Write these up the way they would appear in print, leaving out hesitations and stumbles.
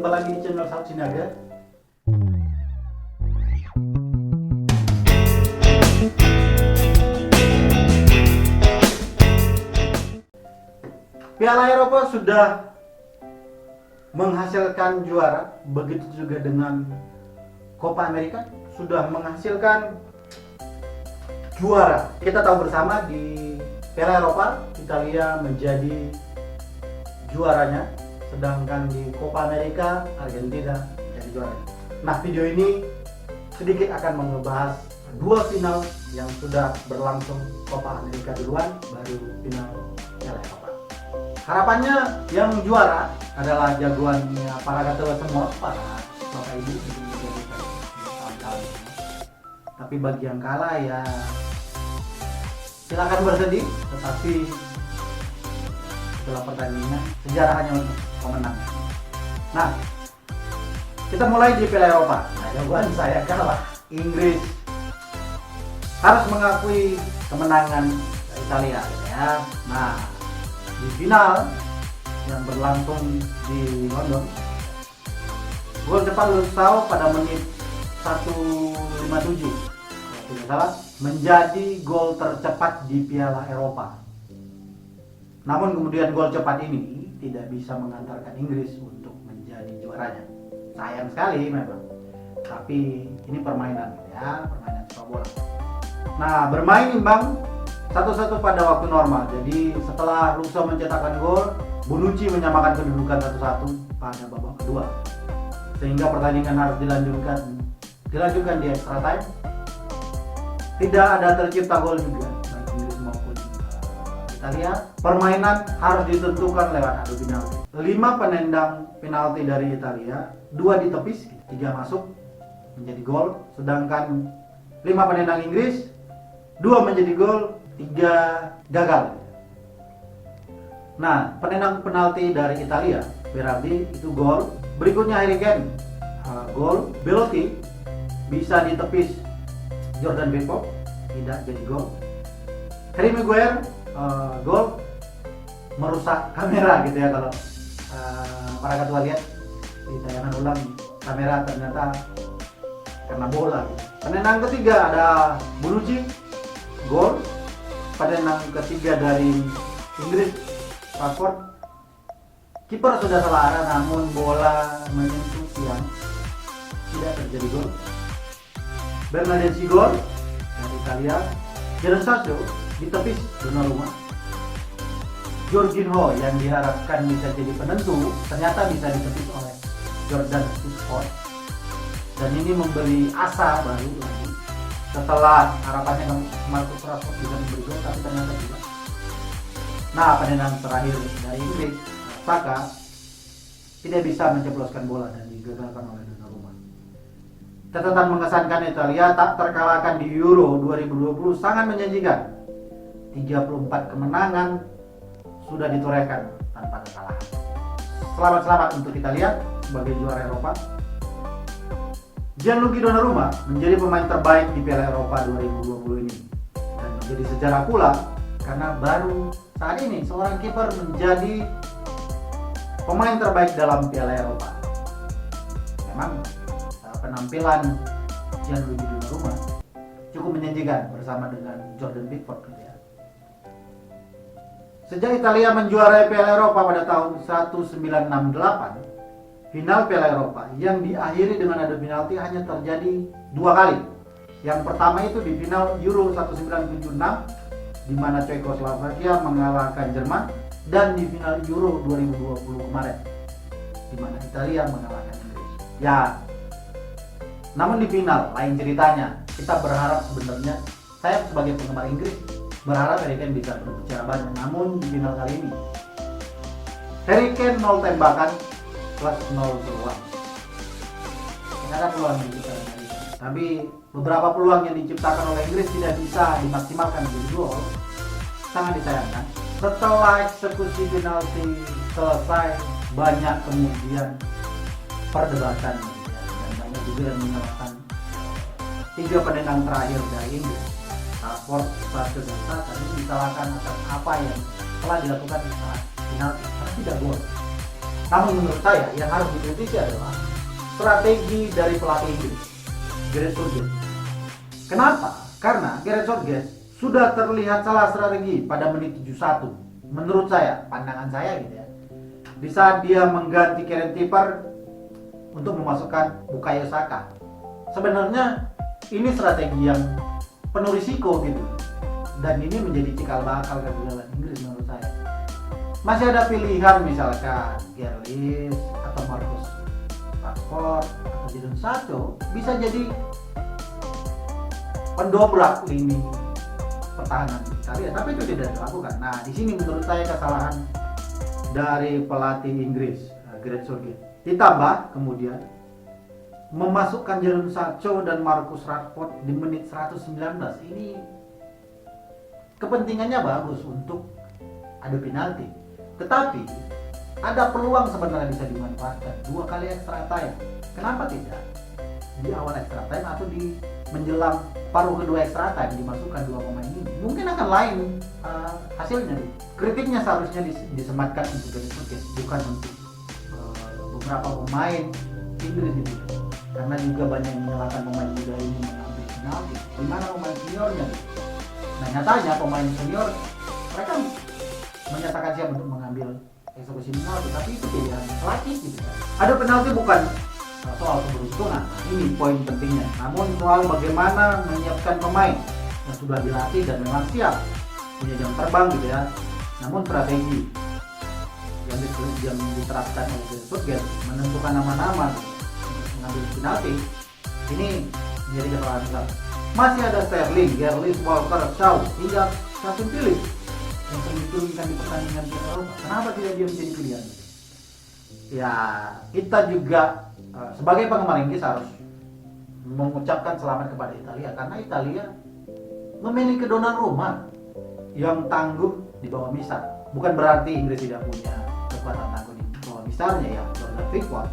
Jumpa lagi di channel Saud Sinaga. Piala Eropa sudah menghasilkan juara, begitu juga dengan Copa America sudah menghasilkan juara. Kita tahu bersama di Piala Eropa Italia menjadi juaranya, sedangkan di Copa America Argentina menjadi juaranya. Nah, video ini sedikit akan membahas dua final yang sudah berlangsung. Copa America duluan, baru final Piala Eropa. Harapannya yang juara adalah jagoannya para ketua semua, para bapak ibu menjadikan tahun-tahun. Tapi bagi yang kalah ya silakan bersedih, tetapi setelah pertandingan sejarah hanya untuk pemenang. Nah, kita mulai di Piala Eropa. Nah, jagoan saya kalah. Inggris harus mengakui kemenangan Italia ya. Nah, di final yang berlangsung di London, gol cepat Lukaku pada menit 1:57 tidak salah menjadi gol tercepat di Piala Eropa. Namun kemudian gol cepat ini tidak bisa mengantarkan Inggris untuk menjadi juaranya. Sayang sekali memang. Tapi ini permainan ya, permainan sepak bola. Nah, bermain imbang 1-1 pada waktu normal. Jadi setelah Lukaku mencetakkan gol, Bonucci menyamakan kedudukan 1-1 pada babak kedua. Sehingga pertandingan harus dilanjutkan di extra time. Tidak ada tercipta gol juga baik Inggris maupun Italia. Permainan harus ditentukan lewat adu penalti. 5 penendang penalti dari Italia, 2 ditepis, 3 masuk menjadi gol. Sedangkan 5 penendang Inggris, 2 menjadi gol, 3 gagal. Nah, penendang penalti dari Italia, Berardi itu gol. Berikutnya Harry Kane, gol. Belotti bisa ditepis Jordan Pickford, tidak jadi gol. Harry Maguire, gol. Merusak kamera gitu ya kalau para ketua lihat di tayangan ulang, kamera ternyata karena bola gitu. Penendang ketiga ada Bonucci, gol. Penendang ketiga dari Inggris, Rashford, kiper sudah salah arah namun bola menyentuh tiang, tidak terjadi gol. Bernardeschi, gol dari Italia. Jadon Sancho ditepis Donnarumma. Jorginho yang diharapkan bisa jadi penentu ternyata bisa ditepis oleh Jordan Pickford, dan ini memberi asa baru lagi setelah harapannya Marcus Rashford bisa memberi gol, tapi ternyata tidak. Nah, penendang terakhir dari Inggris, Saka, tidak bisa menceploskan bola dan digagalkan oleh Donnarumma. Catatan mengesankan Italia tak terkalahkan di Euro 2020 sangat menjanjikan. 34 kemenangan sudah ditorehkan tanpa kekalahan. Selamat untuk Italia sebagai juara Eropa. Gianluigi Donnarumma menjadi pemain terbaik di Piala Eropa 2020 ini dan menjadi sejarah pula karena baru saat ini seorang kiper menjadi pemain terbaik dalam Piala Eropa. Memang penampilan Gianluigi Donnarumma cukup menjanjikan bersama dengan Jordan Pickford gitu ya. Sejak Italia menjuarai Piala Eropa pada tahun 1968, final Piala Eropa yang diakhiri dengan adu penalti hanya terjadi 2 kali. Yang pertama itu di final Euro 1976 di mana Cekoslovakia mengalahkan Jerman, dan di final Euro 2020 kemarin di mana Italia mengalahkan Inggris. Ya, namun di final lain ceritanya. Kita berharap sebenarnya, saya sebagai penggemar Inggris berharap Harry Kane bisa berbicara banyak. Namun di final kali ini Harry Kane 0 tembakan plus 0 peluang. Tidak ada peluang yang diciptakan Harry Kane. Tapi beberapa peluang yang diciptakan oleh Inggris tidak bisa dimaksimalkan menjadi gol. Sangat disayangkan. Setelah eksekusi penalti selesai, banyak kemudian perdebatan dan banyak juga yang menyalahkan 3 penendang terakhir dari Inggris, Rashford, Sancho dan Saka, ini disalahkan atas apa yang telah dilakukan saat penalti karena tidak gol. Namun menurut saya yang harus dikritisi adalah strategi dari pelatih Inggris, Gareth Southgate. Kenapa? Karena Gareth Southgate sudah terlihat salah strategi pada menit 71. Menurut saya, pandangan saya gitu ya. Di saat dia mengganti Kieran Trippier untuk memasukkan Bukayo Saka. Sebenarnya ini strategi yang penuh risiko gitu. Dan ini menjadi cikal bakal kegagalan Inggris menurut saya. Masih ada pilihan misalkan Grealish atau Marcus Rashford atau Jadon Sancho bisa jadi pendobrak lini pertahanan Italia, tapi itu tidak dilakukan. Nah, di sini menurut saya kesalahan dari pelatih Inggris, Gareth Southgate. Ditambah kemudian memasukkan Jadon Sancho dan Marcus Rashford di menit 119. Ini kepentingannya bagus untuk adu penalti. Tetapi ada peluang sebenarnya bisa dimanfaatkan 2 kali extra time. Kenapa tidak? Di awal extra time atau di menjelang paruh kedua extra time dimasukkan 2 pemain ini. Mungkin akan lain hasilnya. Kritiknya seharusnya disematkan untuk Gareth Southgate, bukan untuk beberapa pemain Inggris itu. Karena juga banyak yang menyalahkan pemain muda ini mengambil penalti. Di mana pemain seniornya? Nah, nyatanya pemain senior mereka menyatakan siap untuk mengambil eksekusi penalti, tapi itu pilihan pelatih gitu kan. Ada penalti bukan soal keberuntungan, ini poin pentingnya. Namun soal bagaimana menyiapkan pemain yang sudah dilatih dan memang siap punya jam terbang gitu ya. Namun strategi yang diterapkan oleh Southgate menentukan nama-nama untuk mengambil penalti ini menjadi kesalahan besar. Masih ada Sterling, Grealish, Walker, Shaw hingga Calvin Phillips yang sering diturunkan di pertandingan Piala Eropa. Kenapa tidak dia menjadi pilihan? Ya, kita juga sebagai penggemar Inggris harus mengucapkan selamat kepada Italia karena Italia memiliki Donnarumma yang tangguh di bawah misar. Bukan berarti Inggris tidak punya kekuatan tangguh di bawah misarnya ya. Jordan Pickford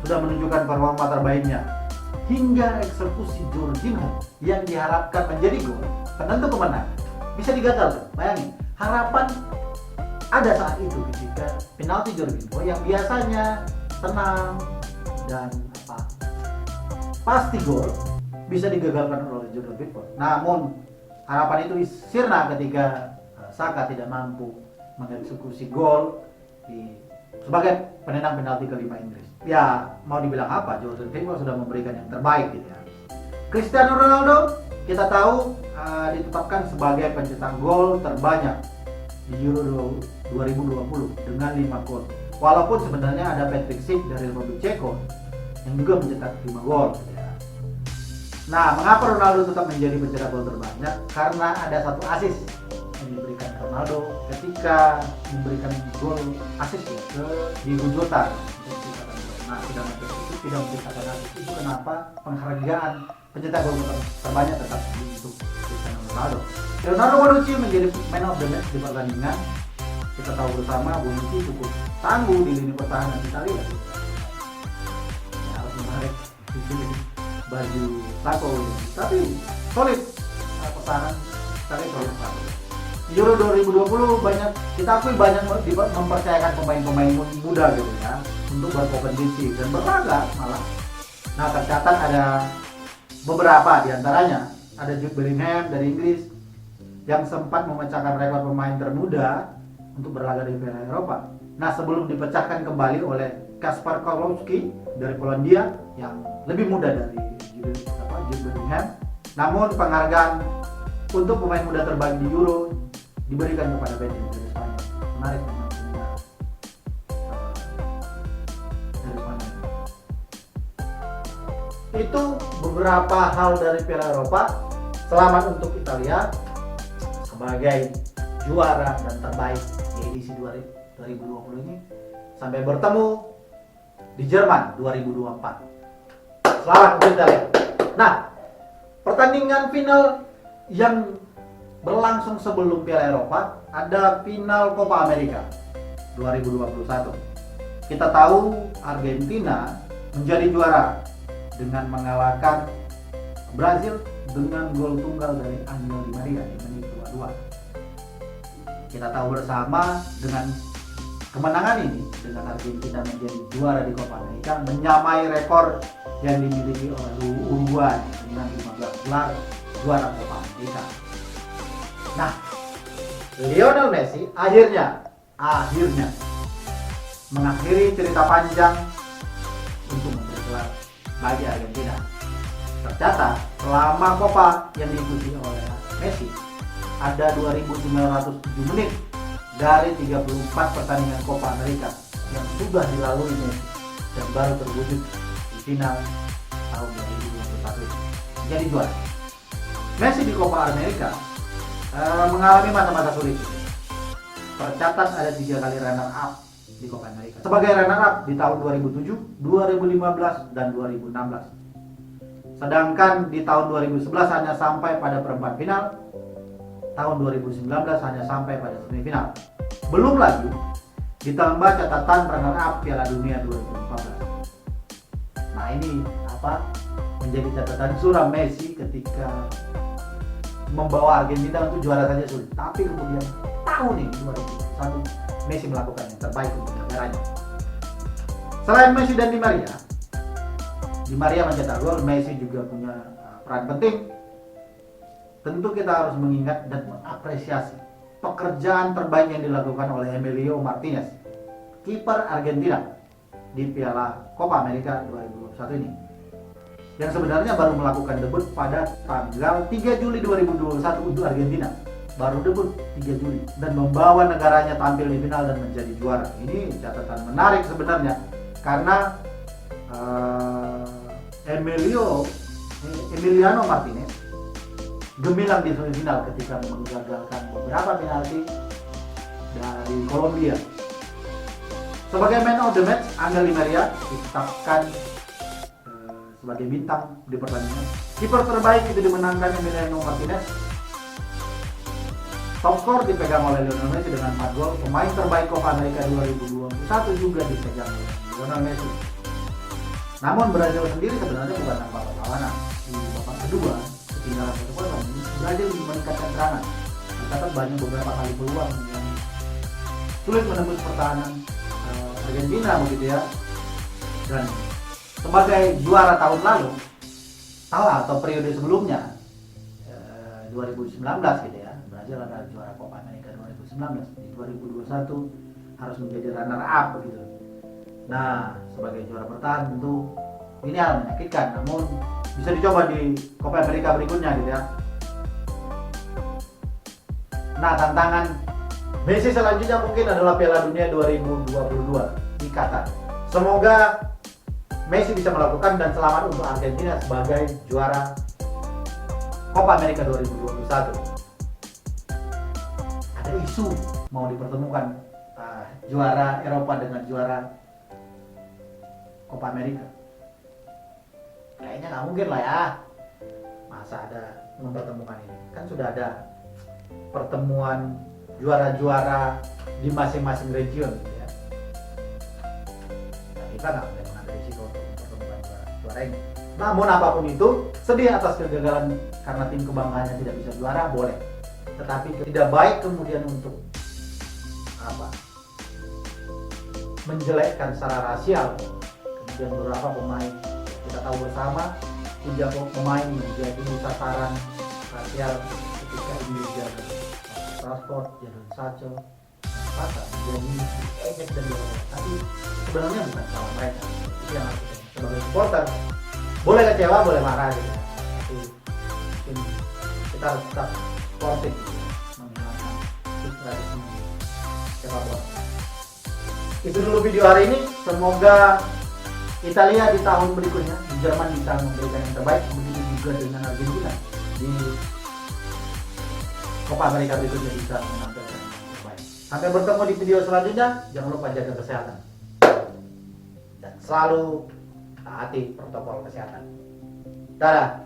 sudah menunjukkan performa terbaiknya hingga eksekusi Jorginho yang diharapkan menjadi gol penentu kemenangan bisa digagal tuh. Bayangin, harapan ada saat itu ketika penalti Jorginho yang biasanya tenang dan pasti gol bisa digagalkan oleh Jordan Pickford. Namun harapan itu sirna ketika Saka tidak mampu mengeksekusi gol sebagai penendang penalti kelima Inggris. Ya mau dibilang apa, Jordan Pickford sudah memberikan yang terbaik gitu ya. Cristiano Ronaldo kita tahu ditetapkan sebagai pencetak gol terbanyak di Euro 2020 dengan 5 gol. Walaupun sebenarnya ada Patrick Schick dari Republik Ceko yang juga mencetak 5 gol gitu ya. Nah, mengapa Ronaldo tetap menjadi pencetak gol terbanyak? Karena ada satu assist yang diberikan Ronaldo ketika memberikan gol assist ke Diego Jota. Nah, sedangkan itu tidak mencetakkan assist. Itu kenapa penghargaan pencetak gol terbanyak tetap untuk Cristiano Ronaldo. Leonardo Bonucci menjadi man of the match di pertandingan. Kita tahu bersama Bonucci cukup tangguh di lini pertahanan Italia. Ya, harus menarik baju Sako ini. Tapi solid pertahanan Italia solid. Euro 2020 kita akui banyak mempercayakan pemain-pemain muda gitu ya untuk berkompetisi dan berlaga malah. Nah, tercatat ada beberapa diantaranya ada Jude Bellingham dari Inggris yang sempat memecahkan rekor pemain termuda untuk berlaga di Piala Eropa. Nah, sebelum dipecahkan kembali oleh Kasper Kowalski dari Polandia yang lebih muda dari Jude Bellingham. Namun penghargaan untuk pemain muda terbaik di Euro diberikan kepada Pedri dari Spanyol. Menarik memang dari Spanyol. Itu beberapa hal dari Piala Eropa. Selamat untuk Italia sebagai juara dan terbaik di edisi 2020 ini. Sampai bertemu di Jerman 2024. Selamat untuk Italia. Nah, pertandingan final yang berlangsung sebelum Piala Eropa ada final Copa America 2021. Kita tahu Argentina menjadi juara dengan mengalahkan Brazil dengan gol tunggal dari Angel Di Maria di menit 22. Kita tahu bersama dengan Kemenangan ini dengan Argentina menjadi juara di Copa America menyamai rekor yang dimiliki oleh Uruguay dengan 15 gelar juara Copa America. Nah, Lionel Messi akhirnya mengakhiri cerita panjang untuk memberi gelar bagi Argentina. Tercatat selama Copa yang diikuti oleh Messi ada 2.907 menit dari 34 pertandingan Copa America yang sudah dilalui Messi dan baru terwujud di final tahun 2021 menjadi juara. Messi di Copa America mengalami masa-masa sulit. Tercatat ada 3 kali runner up di Copa America. Sebagai runner up di tahun 2007, 2015, dan 2016. Sedangkan di tahun 2011 hanya sampai pada perempat final, tahun 2019 hanya sampai pada semifinal. Belum lagi ditambah catatan runner up Piala Dunia 2014. Nah ini menjadi catatan suram Messi ketika membawa Argentina untuk juara saja sulit. Tapi kemudian tahun ini 2021 Messi melakukan yang terbaik untuk negaranya. Selain Messi dan Di Maria mencetak gol, Messi juga punya peran penting. Tentu kita harus mengingat dan mengapresiasi pekerjaan terbaik yang dilakukan oleh Emiliano Martinez, kiper Argentina di Piala Copa America 2021 ini. Yang sebenarnya baru melakukan debut pada tanggal 3 Juli 2021 untuk Argentina. Baru debut 3 Juli dan membawa negaranya tampil di final dan menjadi juara. Ini catatan menarik sebenarnya karena Emiliano Martinez gemilang di semifinal ketika menggagalkan beberapa penalti dari Kolombia. Sebagai man of the match, Angel Di Maria ditetapkan sebagai bintang di pertandingan. Kiper terbaik itu dimenangkan Emiliano Martinez. Top skor dipegang oleh Lionel Messi dengan 4 gol. Pemain terbaik Copa America 2021 juga dipegang oleh Lionel Messi. Namun Brazil sendiri sebenarnya bukan tanpa perlawanan. Di babak kedua, ketinggalan 1-0, Brazil meningkatkan serangan. Tercatat banyak beberapa kali peluang yang sulit menembus pertahanan Argentina begitu ya. Dan sebagai juara tahun lalu atau periode sebelumnya 2019 gitu ya, Brazil adalah juara Copa America 2019. Di 2021 harus menjadi runner up begitu. Nah, sebagai juara bertahan tentu ini hal menyakitkan, namun bisa dicoba di Copa America berikutnya gitu ya. Nah, tantangan Messi selanjutnya mungkin adalah Piala Dunia 2022 di Qatar. Semoga Messi bisa melakukan dan selamat untuk Argentina sebagai juara Copa America 2021. Ada isu mau dipertemukan juara Eropa dengan juara Copa America. Kayaknya nggak mungkin lah ya. Masa ada mempertemukan ini? Kan sudah ada pertemuan juara-juara di masing-masing region gitu ya. Nah, kita nggak boleh mengambil risiko untuk mempertemukan juara ini. Namun apapun itu, sedih atas kegagalan karena tim kebanggaannya tidak bisa juara, boleh. Tetapi tidak baik kemudian untuk menjelekkan secara rasial. Kemudian beberapa pemain kita tahu bersama 3 pemain menjadi sasaran rasial ketika Inggris jalan transport, Jadon Sancho, jadi ejek dan lain-lain. Tapi sebenarnya bukan salah mereka. Itu yang harus kita sebagai supporter boleh kecewa, boleh marah gitu. Tapi kita harus tetap sportif menghilangkan frustrasi sepak bola. Itu dulu video hari ini. Semoga Italia di tahun berikutnya di Jerman bisa memberikan yang terbaik, begitu juga dengan Argentina di Copa America berikutnya bisa menampilkan yang terbaik. Sampai bertemu di video selanjutnya. Jangan lupa jaga kesehatan dan selalu taati protokol kesehatan. Dadah.